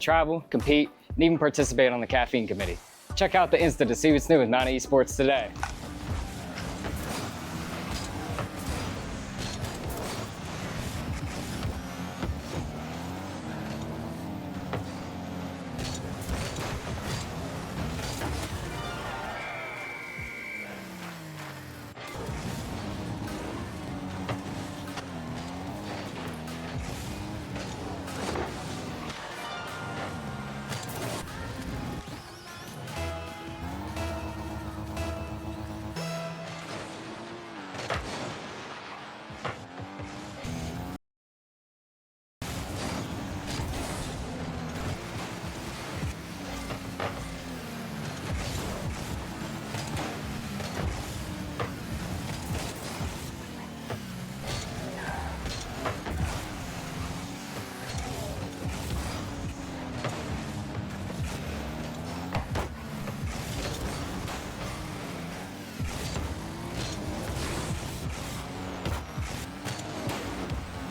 travel, compete, and even participate on the caffeine committee. Check out the Insta to see what's new with Mountain Esports today.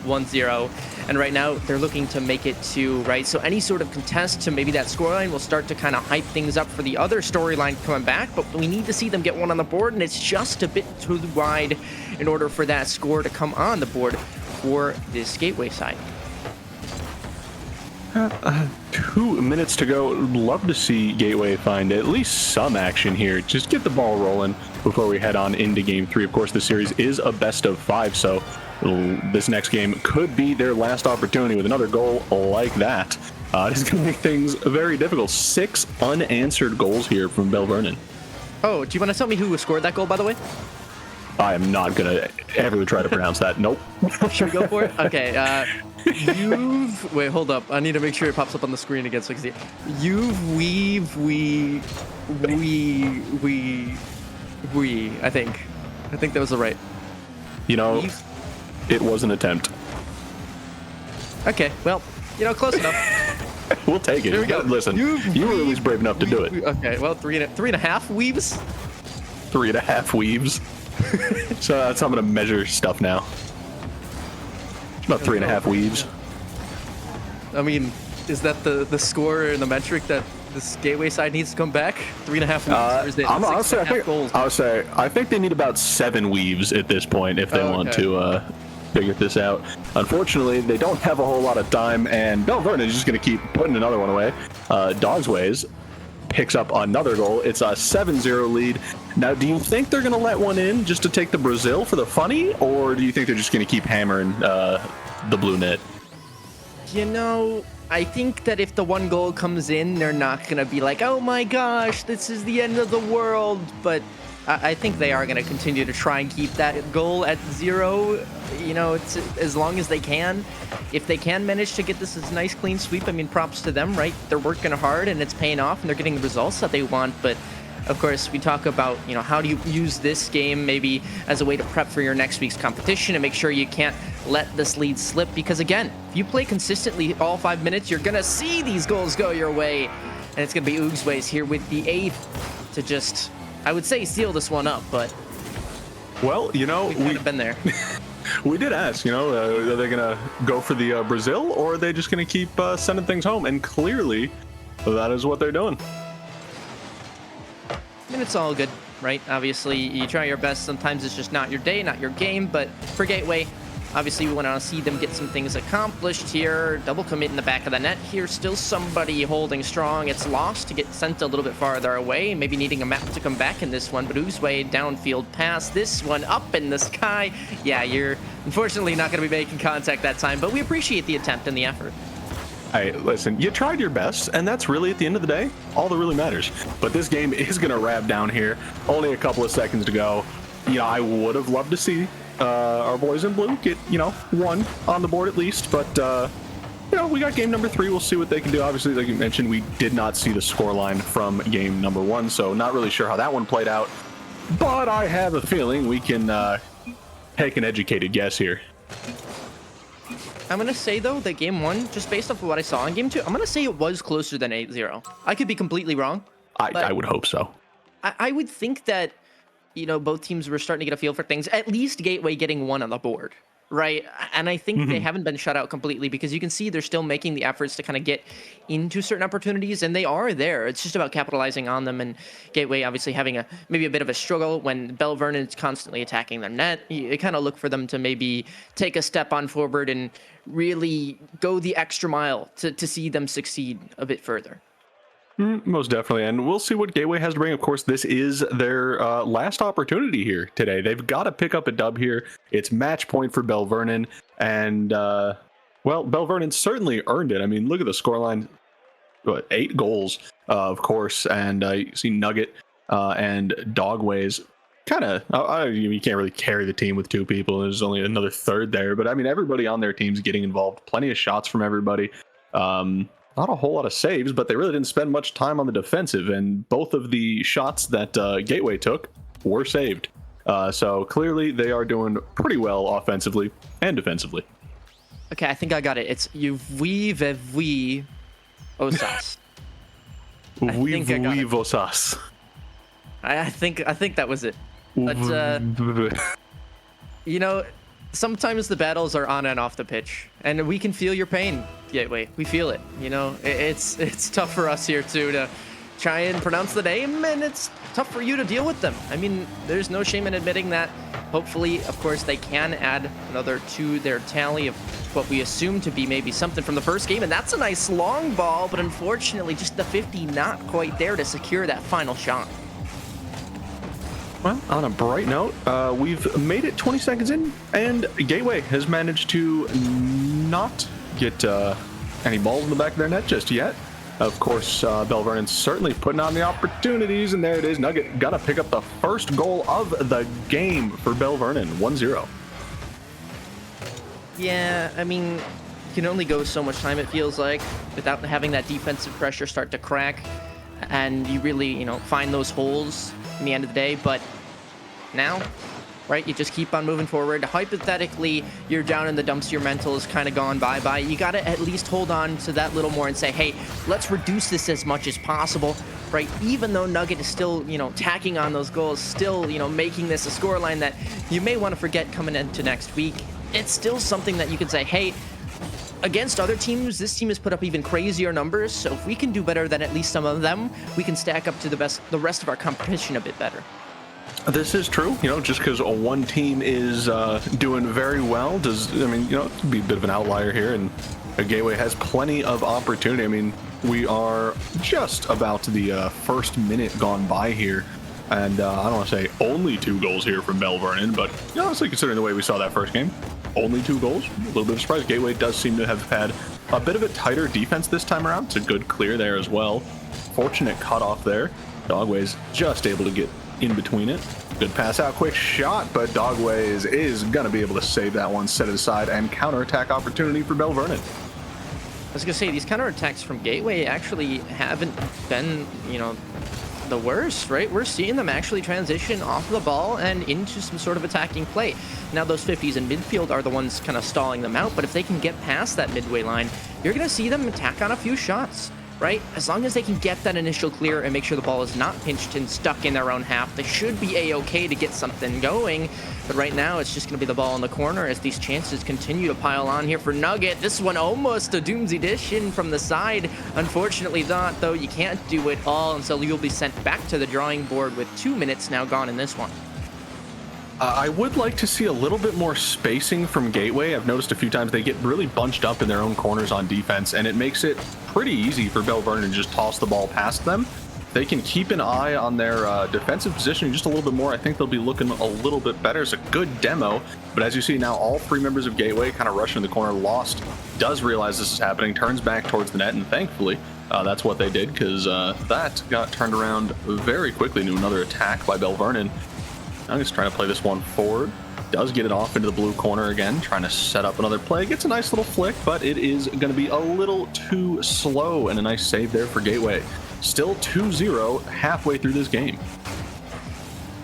One zero, and right now they're looking to make it to right. So any sort of contest to maybe that scoreline will start to kind of hype things up for the other storyline coming back. But we need to see them get one on the board, and it's just a bit too wide in order for that score to come on the board for this Gateway side. 2 minutes to go. Love to see Gateway find at least some action here. Just get the ball rolling before we head on into game 3. Of course, the series is a best of 5, so this next game could be their last opportunity with another goal like that. It's going to make things very difficult. 6 unanswered goals here from Belle Vernon. Oh, do you want to tell me who scored that goal, by the way? I am not going to ever try to pronounce that. Nope. Should we go for it? Okay. Wait, hold up. I need to make sure it pops up on the screen again so I can see it. I think that was the right. You know, it was an attempt. Okay, well, close enough. We'll take it. Here we go. Listen, you were at least brave enough to do it. Okay, well, three and a half weaves. 3.5 weaves. So that's how I'm gonna measure stuff now. It's about 3.5 weaves. I mean, is that the score and the metric that this Gateway side needs to come back? 3.5 weaves. Or is it I think they need about 7 weaves at this point if they want to figure this out. Unfortunately, they don't have a whole lot of time, and Belle Vernon is just going to keep putting another one away. Dogsways picks up another goal. It's a 7-0 lead. Now, do you think they're going to let one in just to take the Brazil for the funny, or do you think they're just going to keep hammering the blue net? I think that if the one goal comes in, they're not going to be like, oh my gosh, this is the end of the world. But I think they are going to continue to try and keep that goal at 0. It's as long as they can. If they can manage to get this as a nice clean sweep, I mean, props to them, right? They're working hard and it's paying off and they're getting the results that they want. But of course, we talk about, how do you use this game maybe as a way to prep for your next week's competition and make sure you can't let this lead slip. Because again, if you play consistently all 5 minutes, you're going to see these goals go your way. And it's going to be Oogsways here with the 8th to just, I would say, seal this one up. But, well, we've kind of been there. We did ask, are they going to go for the Brazil, or are they just going to keep sending things home? And clearly, that is what they're doing. I mean, it's all good, right? Obviously, you try your best. Sometimes it's just not your day, not your game. But for Gateway, obviously, we want to see them get some things accomplished here. Double commit in the back of the net here. Still somebody holding strong. It's lost to get sent a little bit farther away. Maybe needing a map to come back in this one. But Oogsway downfield pass. This one up in the sky. Yeah, you're unfortunately not going to be making contact that time. But we appreciate the attempt and the effort. Hey, listen, you tried your best, and that's really, at the end of the day, all that really matters. But this game is going to wrap down here. Only a couple of seconds to go. I would have loved to see our boys in blue get, one on the board at least. But, we got game number 3. We'll see what they can do. Obviously, like you mentioned, we did not see the scoreline from game number 1, so not really sure how that one played out. But I have a feeling we can take an educated guess here. I'm going to say, though, that game 1, just based off of what I saw in game 2, I'm going to say it was closer than 8-0. I could be completely wrong. I would hope so. I would think that, both teams were starting to get a feel for things. At least Gateway getting one on the board. right? And I think they haven't been shut out completely because you can see they're still making the efforts to kind of get into certain opportunities, and they are there. It's just about capitalizing on them. And Gateway obviously having maybe a bit of a struggle when Belle Vernon is constantly attacking their net. You kind of look for them to maybe take a step on forward and really go the extra mile to see them succeed a bit further. Most definitely, and we'll see what Gateway has to bring. Of course, this is their last opportunity here today. They've got to pick up a dub here. It's match point for Belle Vernon, and well, Belle Vernon certainly earned it. I mean, look at the scoreline. What, 8 goals, of course, and you see Nugget and Dogways. Kind of, you can't really carry the team with 2 people. There's only another third there, but I mean, everybody on their team's getting involved. Plenty of shots from everybody. Not a whole lot of saves, but they really didn't spend much time on the defensive, and both of the shots that Gateway took were saved. So clearly they are doing pretty well offensively and defensively. Okay, I think I got it. It's Vosas. Vosas. I think that was it. But you know, sometimes the battles are on and off the pitch, and we can feel your pain, Gateway. We feel it. You know, it's tough for us here too to try and pronounce the name, and it's tough for you to deal with them. I mean, there's no shame in admitting that. Hopefully, of course, they can add another to their tally of what we assume to be maybe something from the first game, and that's a nice long ball, but unfortunately, just the 50 not quite there to secure that final shot. Well, on a bright note, we've made it 20 seconds in, and Gateway has managed to not get any balls in the back of their net just yet. Of course, Belle Vernon's certainly putting on the opportunities, and there it is. Nugget gonna pick up the first goal of the game for Belle Vernon, 1-0. Yeah, I mean, you can only go so much time, it feels like, without having that defensive pressure start to crack, and you really, you know, find those holes in the end of the day. But now, right, you just keep on moving forward. Hypothetically, you're down in the dumps, your mental is kind of gone bye-bye. You got to at least hold on to that little more and say, hey, let's reduce this as much as possible, right? Even though Nugget is still, you know, tacking on those goals, still, you know, making this a scoreline that you may want to forget coming into next week, it's still something that you can say, hey, against other teams, this team has put up even crazier numbers, so if we can do better than at least some of them, we can stack up to the rest of our competition a bit better. This is true, you know, just because one team is doing very well I mean, you know, it could be a bit of an outlier here, and Gateway has plenty of opportunity. I mean, we are just about the first minute gone by here, and I don't want to say only 2 goals here from Belle Vernon, but you know, honestly, considering the way we saw that first game, only 2 goals, a little bit of surprise. Gateway does seem to have had a bit of a tighter defense this time around. It's a good clear there as well. Fortunate cutoff there. Dogways just able to get in between it. Good pass out, quick shot, but Dogways is going to be able to save that one, set it aside, and counterattack opportunity for Belle Vernon. I was going to say, these counterattacks from Gateway actually haven't been, you know, the worst, right? We're seeing them actually transition off the ball and into some sort of attacking play. Now, those 50s in midfield are the ones kind of stalling them out, but if they can get past that midway line, you're going to see them attack on a few shots, right? As long as they can get that initial clear and make sure the ball is not pinched and stuck in their own half, they should be a-okay to get something going. But right now, it's just going to be the ball in the corner as these chances continue to pile on here for Nugget. This one almost a Doomsy dish in from the side. Unfortunately not, though. You can't do it all, and so you'll be sent back to the drawing board with 2 minutes now gone in this one. I would like to see a little bit more spacing from Gateway. I've noticed a few times they get really bunched up in their own corners on defense, and it makes it pretty easy for Belle Vernon to just toss the ball past them. They can keep an eye on their defensive positioning just a little bit more. I think they'll be looking a little bit better. It's a good demo, but as you see now, all 3 members of Gateway kind of rushing in the corner. Lost does realize this is happening, turns back towards the net, and thankfully that's what they did, because that got turned around very quickly into another attack by Belle Vernon. I'm just trying to play this one forward. Does get it off into the blue corner again, trying to set up another play. Gets a nice little flick, but it is going to be a little too slow, and a nice save there for Gateway. Still 2-0 halfway through this game.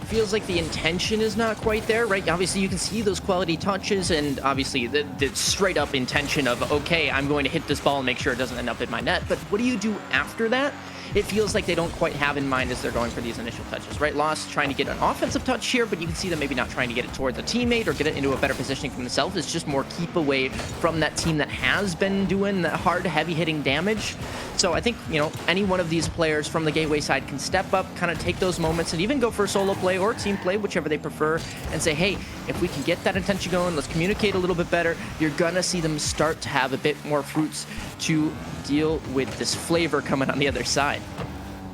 Feels like the intention is not quite there, right? Obviously, you can see those quality touches, and obviously the straight up intention of, okay, I'm going to hit this ball and make sure it doesn't end up in my net. But what do you do after that? it feels like they don't quite have in mind as they're going for these initial touches, right? Lost trying to get an offensive touch here, but you can see them maybe not trying to get it towards a teammate or get it into a better positioning for themselves. It's just more keep away from that team that has been doing the hard, heavy hitting damage. So I think, you know, any one of these players from the Gateway side can step up, kind of take those moments and even go for solo play or team play, whichever they prefer, and say, hey, if we can get that intention going, let's communicate a little bit better, you're gonna see them start to have a bit more fruits to deal with this flavor coming on the other side.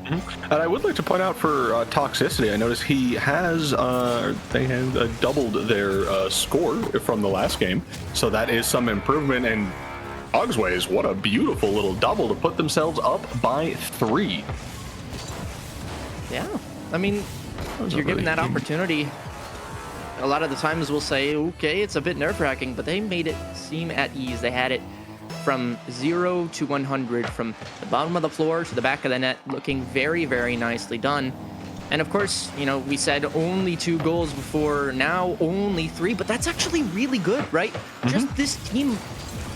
And I would like to point out for Toxicity, I noticed he has, they have doubled their score from the last game. So that is some improvement. And Ogsways, what a beautiful little double to put themselves up by 3. Yeah, I mean, you're given that opportunity. A lot of the times we'll say, okay, it's a bit nerve-wracking, but they made it seem at ease. They had it from 0 to 100, from the bottom of the floor to the back of the net, looking very, very nicely done. And of course, you know, we said only 2 goals before, now only 3, but that's actually really good, right? Just this team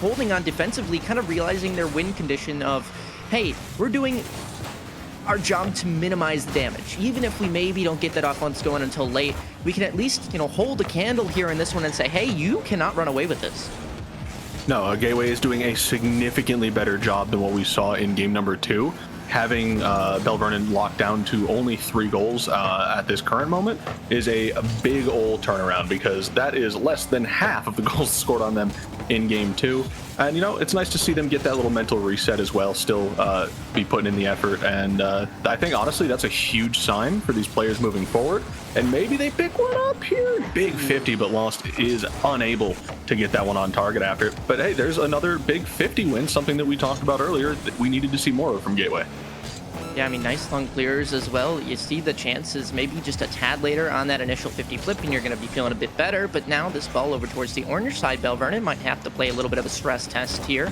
holding on defensively, kind of realizing their win condition of, hey, we're doing our job to minimize the damage. Even if we maybe don't get that offense going until late, we can at least, you know, hold a candle here in this one and say, hey, you cannot run away with this. No, Gateway is doing a significantly better job than what we saw in game number 2. Having Belle Vernon locked down to only 3 goals at this current moment is a big old turnaround, because that is less than half of the goals scored on them in game 2. And, you know, it's nice to see them get that little mental reset as well, still be putting in the effort. And I think, honestly, that's a huge sign for these players moving forward. And maybe they pick one up here. Big 50, but Lost is unable to get that one on target after. But, hey, there's another big 50 win, something that we talked about earlier that we needed to see more of from Gateway. Yeah, I mean, nice long clears as well. You see the chances maybe just a tad later on that initial 50 flip, and you're going to be feeling a bit better. But now this ball over towards the orange side, Belle Vernon might have to play a little bit of a stress test here.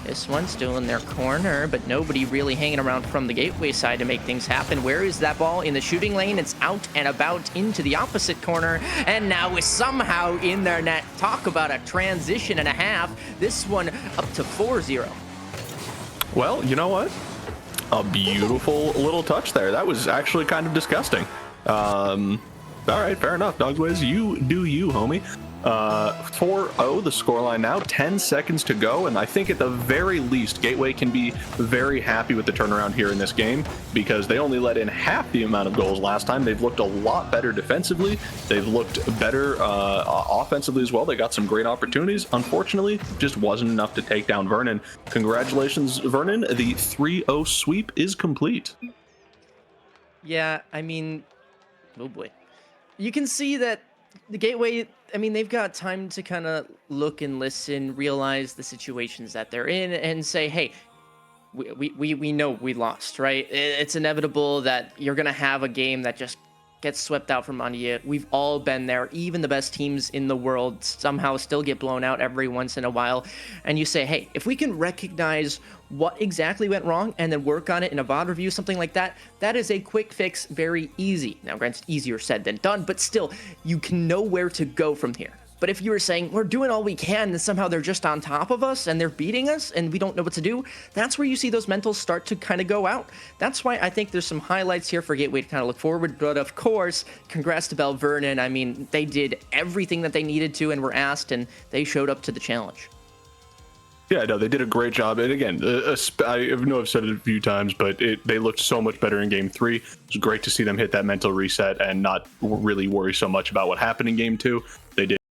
This one's still in their corner, but nobody really hanging around from the Gateway side to make things happen. Where is that ball? In the shooting lane. It's out and about into the opposite corner, and now is somehow in their net. Talk about a transition and a half. This one up to 4-0. Well, you know what? A beautiful little touch there. That was actually kind of disgusting. All right, fair enough. Dogsways, you do you, homie. 4-0 the scoreline now, 10 seconds to go, and I think at the very least Gateway can be very happy with the turnaround here in this game, because they only let in half the amount of goals last time. They've looked a lot better defensively. They've looked better offensively as well. They got some great opportunities. Unfortunately, just wasn't enough to take down Vernon. Congratulations, Vernon. The 3-0 sweep is complete. Yeah, I mean, oh boy. You can see that the Gateway, I mean, they've got time to kind of look and listen, realize the situations that they're in, and say, hey, we know we lost, right? It's inevitable that you're going to have a game that just gets swept out from under you. We've all been there. Even the best teams in the world somehow still get blown out every once in a while. And you say, hey, if we can recognize what exactly went wrong and then work on it in a VOD review, something like that, that is a quick fix, very easy. Now, granted, easier said than done, but still, you can know where to go from here. But if you were saying, we're doing all we can, and somehow they're just on top of us, and they're beating us, and we don't know what to do, that's where you see those mentals start to kind of go out. That's why I think there's some highlights here for Gateway to kind of look forward. But of course, congrats to Belle Vernon. I mean, they did everything that they needed to and were asked, and they showed up to the challenge. Yeah, no, they did a great job. And again, I know I've said it a few times, but they looked so much better in game 3. It was great to see them hit that mental reset and not really worry so much about what happened in game 2.